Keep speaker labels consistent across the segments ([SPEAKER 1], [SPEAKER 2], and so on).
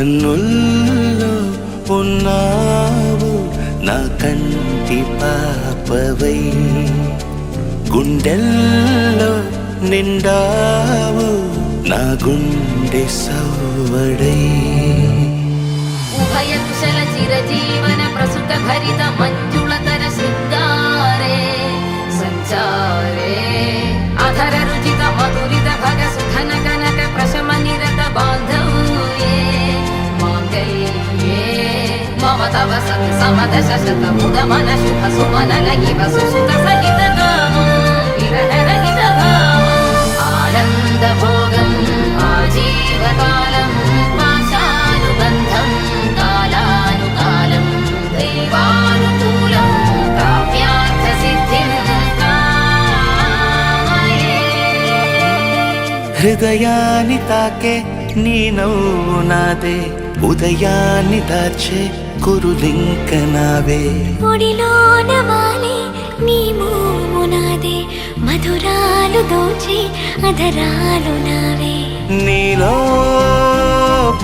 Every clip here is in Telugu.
[SPEAKER 1] కన్నుల్లో ఉన్నావు నా కంటి పాపవై, గుండెల్లో నిండావు నా గుండె సవ్వడై.
[SPEAKER 2] ఉభయ కుశల చిరజీవన ప్రసుత భరిత మంజుళతర శృంగారే సంచారే అధర రుచిత మధురిత భగ సుధన కనక ప్రశమ నిరత బాంధవ్యే మాంగళ్యే మమ తవ సత్ సమదశ శత ముద మన శుభ సుమనల ఇవ సుసుత సహిత నామం విరహ రహిత భావం ఆనంద భోగం ఆజీవకాలం పాశానుబంధం కాలానుకాలం దైవానుకూలం కామ్యార్థ సిద్ధిం కామయే.
[SPEAKER 1] హృదయాన్ని తాకే నీ నవ్వు నాదే, ఉదయాన్ని దాచే కురులింక నావే.
[SPEAKER 3] ఒడిలోన వాలే నీ మోము నాదే, మధురాలు దోచే అధరాలు నావే.
[SPEAKER 1] నీలో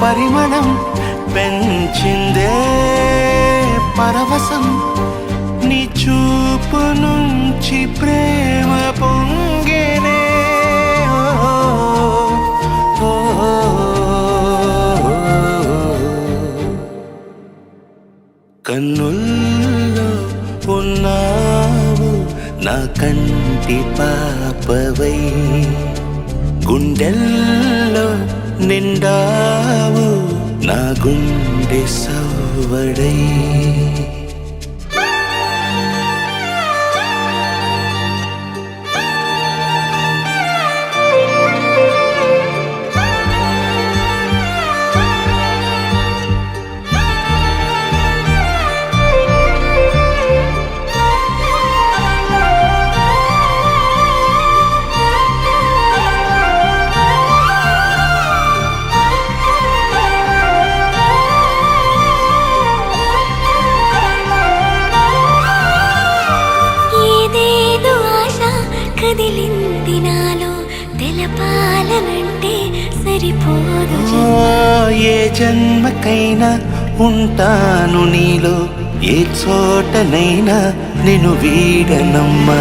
[SPEAKER 1] పరిమళం పెంచిందే పరవశం, నీ చూపు నుంచి ప్రేమ పొంగేనే. ఓ, ఓ, కన్నుల్లో ఉన్నావు నా కంటి పాపవై, గుండెల్లో నిండావు నా గుండె సవ్వడై.
[SPEAKER 3] కదిలింది నాలో తెలపాలనంటే సరిపోదు.
[SPEAKER 1] ఏ జన్మకైనా ఉంటాను నీలో, ఏ చోటనైనా నిన్ను వీడనమ్మా.